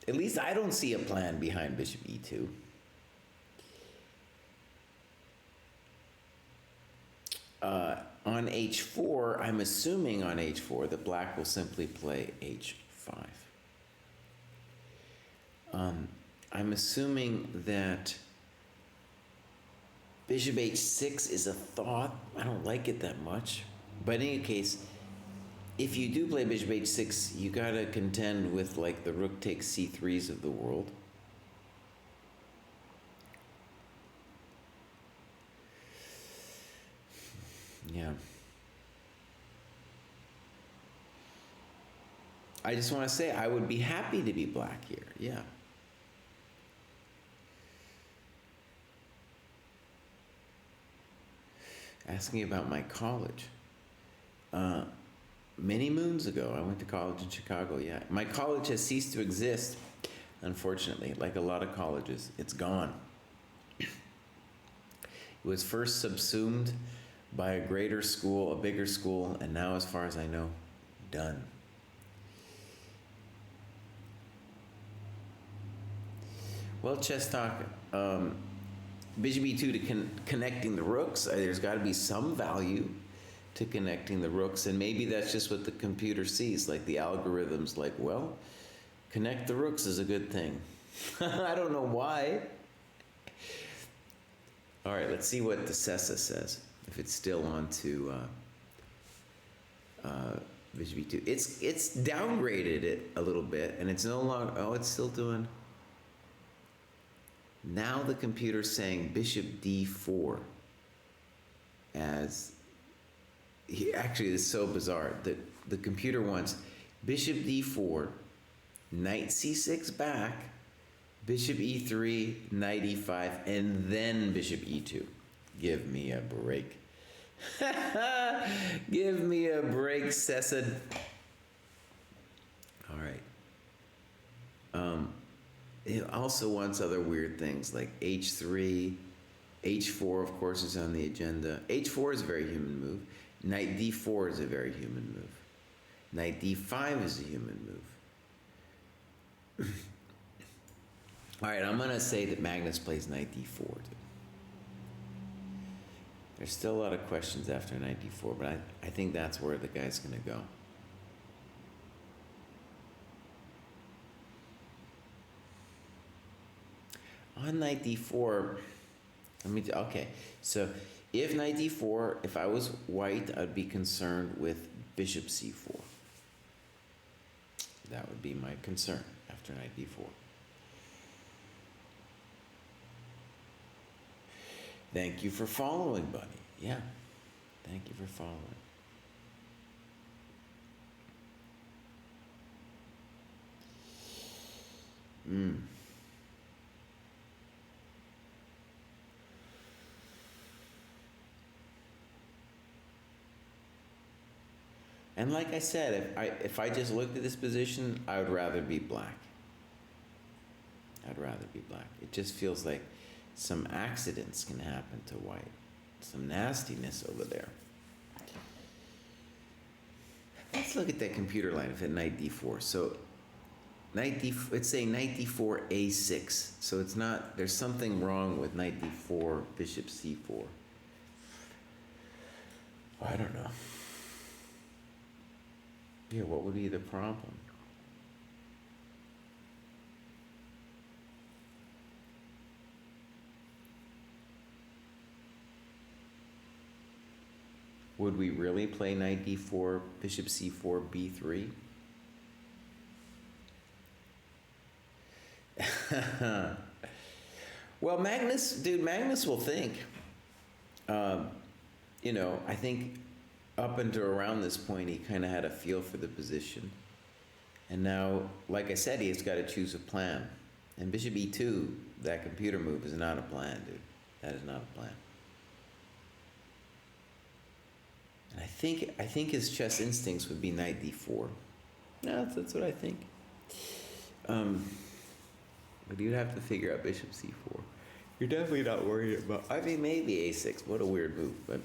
at least I don't see a plan behind bishop e2. On h4, I'm assuming on h4 that black will simply play h5. I'm assuming that bishop h6 is a thought. I don't like it that much. But in any case, if you do play bishop h6, you gotta contend with like the rook takes c3s of the world. Yeah. I just want to say I would be happy to be black here. Yeah. Asking about my college. Many moons ago, I went to college in Chicago. Yeah. My college has ceased to exist, unfortunately, like a lot of colleges. It's gone. It was first subsumed by a greater school, a bigger school, and now, as far as I know, done. Well, chess talk, bishop e2 to connecting the rooks. There's got to be some value to connecting the rooks, and maybe that's just what the computer sees, like the algorithm's like, well, connect the rooks is a good thing. I don't know why. All right, let's see what the Sessa says. If it's still on to bishop e2. It's downgraded it a little bit, and it's no longer, oh, it's still doing. Now the computer's saying bishop d4 as, actually this is so bizarre that the computer wants bishop d4, knight c6 back, bishop e3, knight e5, and then bishop e2. Give me a break. Give me a break, Sessa. All right. It also wants other weird things like h3, h4, of course, is on the agenda. h4 is a very human move. Knight d4 is a very human move. Knight d5 is a human move. All right, I'm going to say that Magnus plays knight d4. There's still a lot of questions after knight d4, but I think that's where the guy's going to go. On knight d4, okay, so if knight d4, if I was white, I'd be concerned with bishop c4. That would be my concern after knight d4. Thank you for following, buddy. Yeah, thank you for following. And like I said, if I just looked at this position, I would rather be black. I'd rather be black. It just feels like some accidents can happen to white. Some nastiness over there. Let's look at that computer line of knight d4. So knight d4, it's saying knight d4 a6. So it's not, there's something wrong with knight d4 bishop c4. I don't know. Yeah, what would be the problem? Would we really play knight d4, bishop c4, b3? Well, Magnus will think. You know, I think up until around this point, he kind of had a feel for the position. And now, like I said, he's got to choose a plan. And bishop e2, that computer move, is not a plan, dude. That is not a plan. And I think his chess instincts would be knight d4. Yeah, that's what I think. But you'd have to figure out bishop c4. You're definitely not worried about. I mean, maybe a6. What a weird move, but.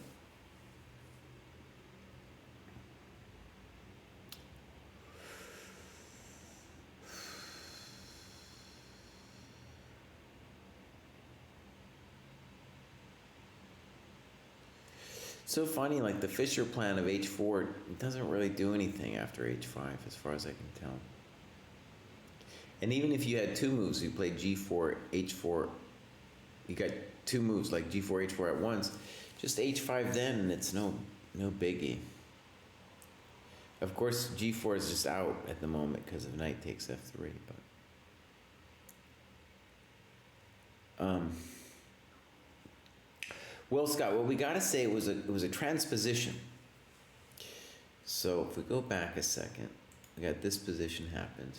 So funny, like the Fischer plan of h4 doesn't really do anything after h5, as far as I can tell. And even if you had two moves, you played g4, h4, you got two moves like g4, h4 at once, just h5 then, and it's no biggie. Of course, g4 is just out at the moment because of knight takes f3. But well, Scott, what we got to say, it was a transposition. So if we go back a second, we got this position happened.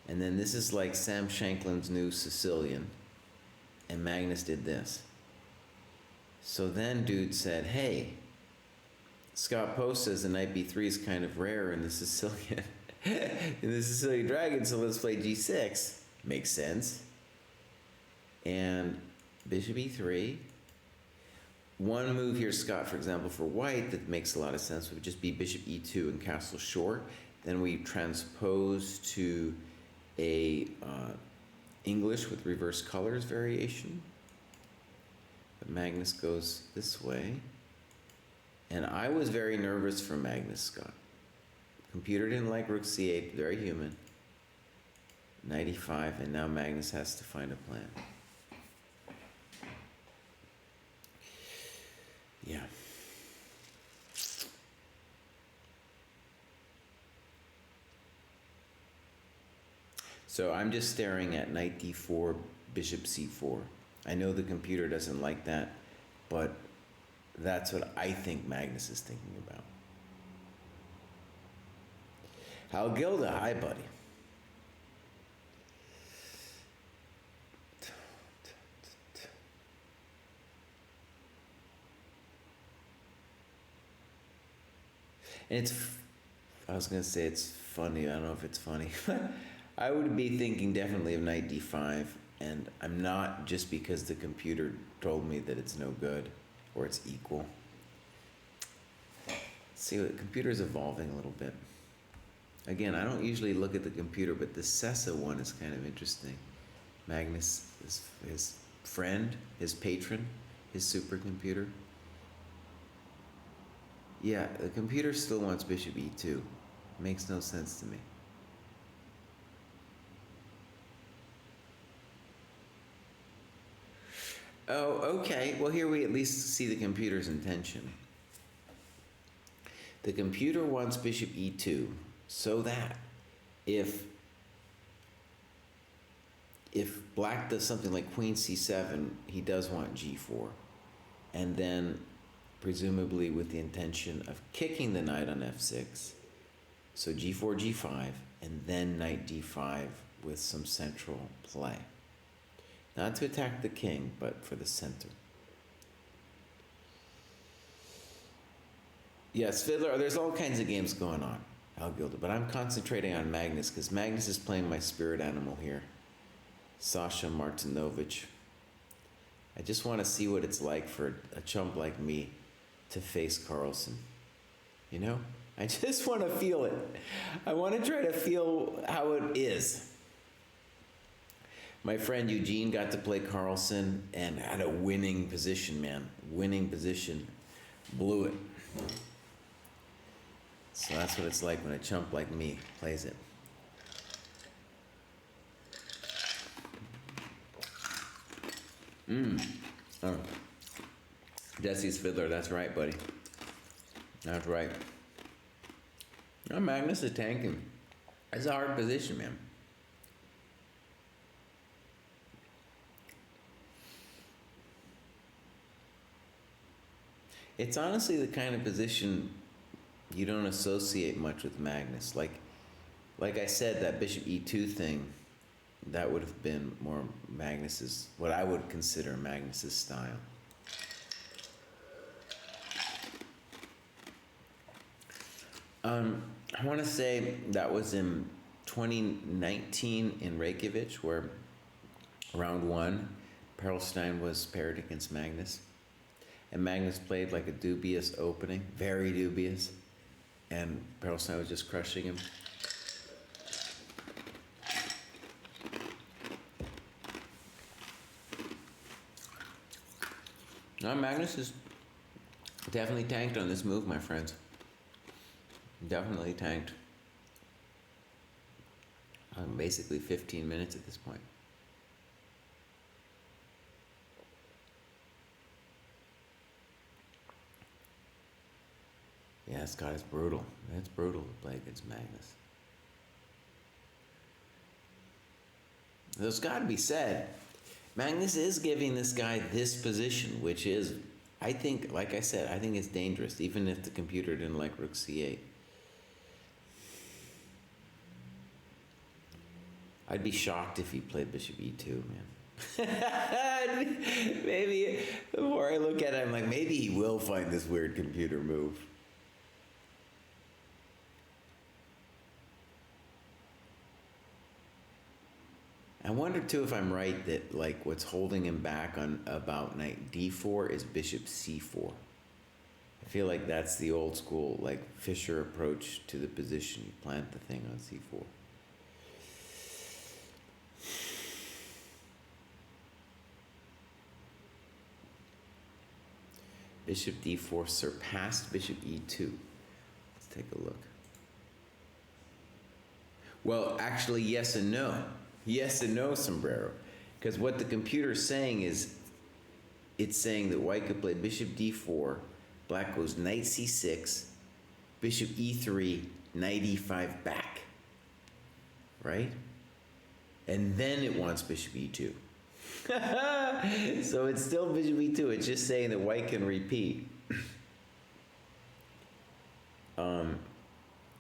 And then this is like Sam Shanklin's new Sicilian. And Magnus did this. So then dude said, hey, Scott Post says the knight b3 is kind of rare in the Sicilian, in the Sicilian dragon, so let's play g6. Makes sense. And bishop e3. One move here, Scott, for example, for white that makes a lot of sense would just be bishop e2 and castle short. Then we transpose to a English with reverse colors variation. But Magnus goes this way. And I was very nervous for Magnus, Scott. Computer didn't like rook c8, very human. Knight e5, and now Magnus has to find a plan. Yeah. So I'm just staring at knight d4, bishop c4. I know the computer doesn't like that, but that's what I think Magnus is thinking about. Hal Gilda, hi buddy. And I was going to say it's funny. I don't know if it's funny. I would be thinking definitely of knight d5. And I'm not, just because the computer told me that it's no good or it's equal. See, the computer's evolving a little bit. Again, I don't usually look at the computer, but the Sessa one is kind of interesting. Magnus, his friend, his patron, his supercomputer. Yeah, the computer still wants bishop e2. Makes no sense to me. Oh, okay. Well, here we at least see the computer's intention. The computer wants bishop e2 so that if black does something like queen c7, he does want g4. And then presumably with the intention of kicking the knight on f6. So g4, g5, and then knight d5 with some central play. Not to attack the king, but for the center. Yes, Fiddler, there's all kinds of games going on, Al Gilda, but I'm concentrating on Magnus, because Magnus is playing my spirit animal here. Sasha Martinovich. I just want to see what it's like for a chump like me to face Carlsen. You know? I just want to feel it. I want to try to feel how it is. My friend Eugene got to play Carlsen and had a winning position, man. Winning position. Blew it. So that's what it's like when a chump like me plays it. Oh. Jesse's Fiddler, that's right, buddy. That's right. Oh, Magnus is tanking. It's a hard position, man. It's honestly the kind of position you don't associate much with Magnus. Like I said, that Bishop E2 thing, that would have been more Magnus's, what I would consider Magnus's style. I want to say that was in 2019 in Reykjavik, where round one, Perlstein was paired against Magnus. And Magnus played like a dubious opening, very dubious. And Perlstein was just crushing him. Now, Magnus is definitely tanked on this move, my friends. Definitely tanked. Basically 15 minutes at this point. Yeah, Scott, it's brutal. It's brutal to play against Magnus. There's got to be said, Magnus is giving this guy this position, which is, I think, like I said, I think it's dangerous, even if the computer didn't like Rook C8. I'd be shocked if he played Bishop E2, man. Maybe, the more I look at it, I'm like, maybe he will find this weird computer move. I wonder too if I'm right that like what's holding him back on about knight d4 is bishop c4. I feel like that's the old school like Fischer approach to the position. You plant the thing on c4. Bishop d4 surpassed bishop e2. Let's take a look. Well, actually, yes and no. Yes and no, Sombrero. Because what the computer's saying is, it's saying that white could play bishop d4, black goes knight c6, bishop e3, knight e5 back. Right? And then it wants bishop e2. So it's still bishop e2. It's just saying that white can repeat.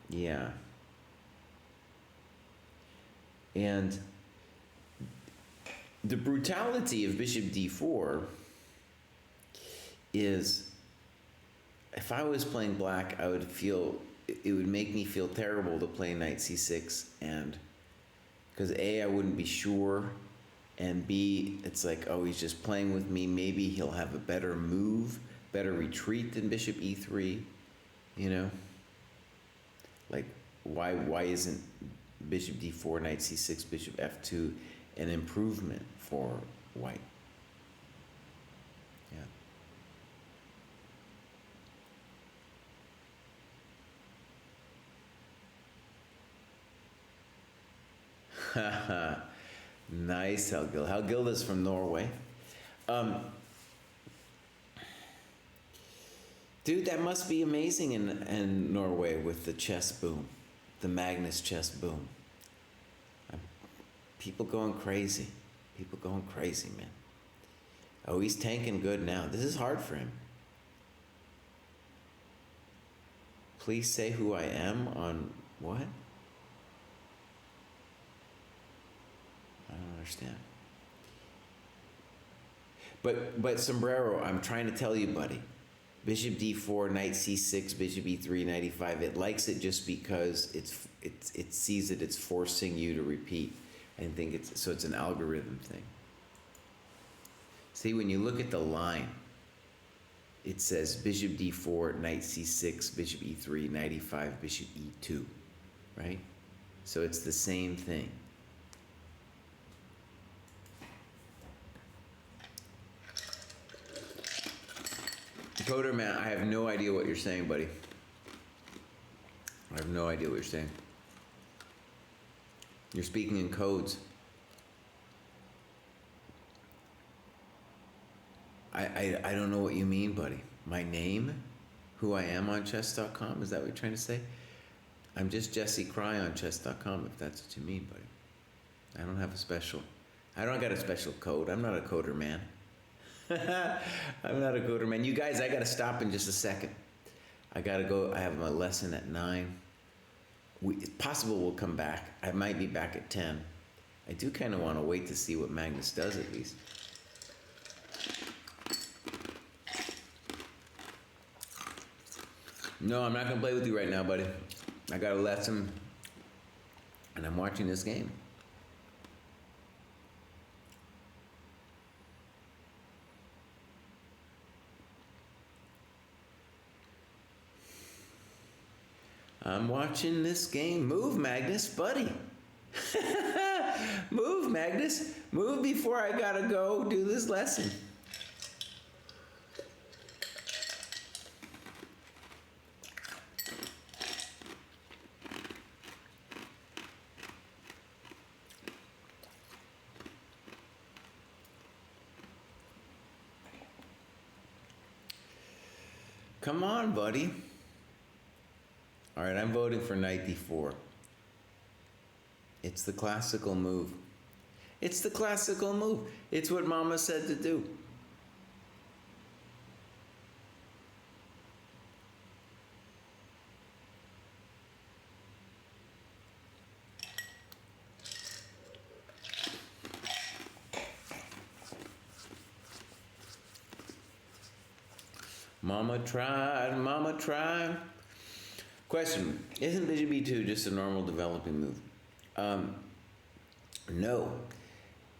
Yeah. And the brutality of bishop d4 is, if I was playing black, I would feel, it would make me feel terrible to play knight c6, and because A, I wouldn't be sure, and B, it's like, oh, he's just playing with me. Maybe he'll have a better move, better retreat than bishop e3, you know? Like, why isn't bishop d4, knight c6, bishop f2 an improvement for white? Yeah. Nice, Helgil. Helgil is from Norway. Dude, that must be amazing in Norway with the chess boom, the Magnus chess boom. People going crazy. People going crazy, man. Oh, he's tanking good now. This is hard for him. Please say who I am on what? I don't understand. But Sombrero, I'm trying to tell you, buddy. Bishop d4, knight c6, bishop e3, knight e5. It likes it just because it sees that it's forcing you to repeat. I think it's an algorithm thing. See, when you look at the line, it says bishop d4, knight c6, bishop e3, knight e5, bishop e2, right? So it's the same thing. Coder man, I have no idea what you're saying, buddy. I have no idea what you're saying. You're speaking in codes. I don't know what you mean, buddy. My name? Who I am on chess.com? Is that what you're trying to say? I'm just Jesse Cry on chess.com, if that's what you mean, buddy. I don't got a special code. I'm not a coder man. I'm not a coder, man. You guys, I got to stop in just a second. I got to go. I have my lesson at 9. It's possible we'll come back. I might be back at 10. I do kind of want to wait to see what Magnus does at least. No, I'm not going to play with you right now, buddy. I got a lesson, and I'm watching this game. I'm watching this game. Move, Magnus, buddy. Move, Magnus. Move before I gotta go do this lesson. Come on, buddy. All right, I'm voting for knight d4. It's the classical move. It's the classical move. It's what Mama said to do. Mama tried, Mama tried. Question, isn't bishop b2 just a normal developing move? No.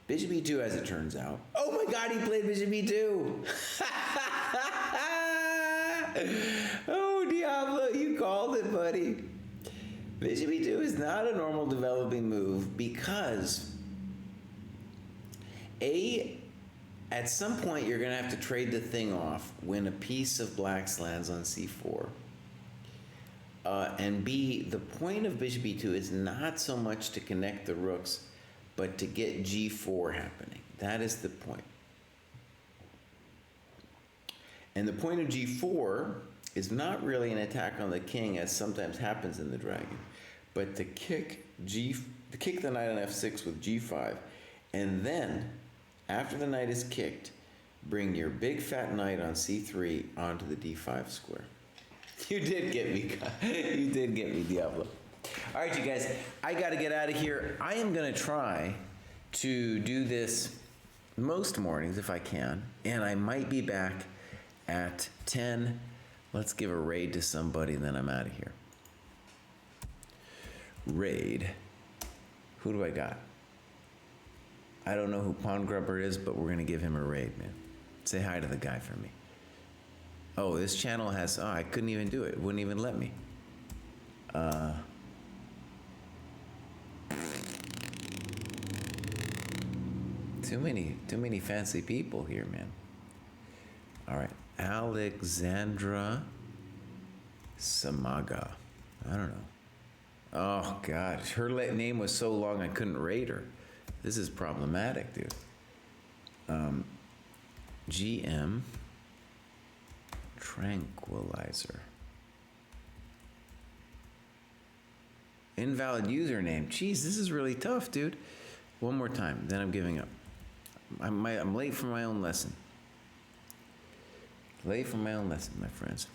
Bishop b2, as it turns out. Oh my God, he played bishop b2. Oh, Diablo, you called it, buddy. Bishop b2 is not a normal developing move because at some point you're gonna have to trade the thing off when a piece of black's lands on c4. And B, the point of bishop b2 is not so much to connect the rooks, but to get g4 happening. That is the point. And the point of g4 is not really an attack on the king, as sometimes happens in the dragon, but to kick the knight on f6 with g5, and then, after the knight is kicked, bring your big fat knight on c3 onto the d5 square. You did get me. You did get me, Diablo. All right, you guys, I got to get out of here. I am going to try to do this most mornings if I can, and I might be back at 10. Let's give a raid to somebody, and then I'm out of here. Raid. Who do I got? I don't know who Pawn Grubber is, but we're going to give him a raid, man. Say hi to the guy for me. Oh, this channel has, I couldn't even do it. It wouldn't even let me. Too many fancy people here, man. All right, Alexandra Samaga. I don't know. Oh, God, her name was so long I couldn't rate her. This is problematic, dude. GM Tranquilizer. Invalid username. Jeez, this is really tough, dude. One more time, then I'm giving up. I'm late for my own lesson. Late for my own lesson, my friends.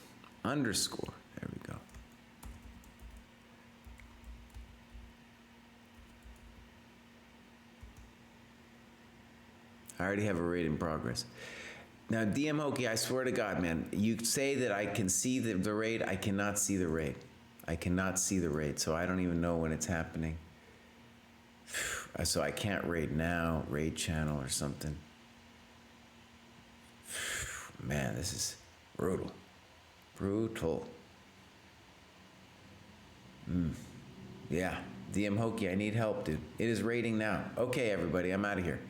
Underscore. There we go. I already have a raid in progress. Now, DM Hokey, I swear to God, man, you say that I can see the raid. I cannot see the raid. I cannot see the raid, so I don't even know when it's happening. So I can't raid now, raid channel or something. Man, this is brutal. Brutal. Yeah, DM Hokey, I need help, dude. It is raiding now. Okay, everybody, I'm out of here.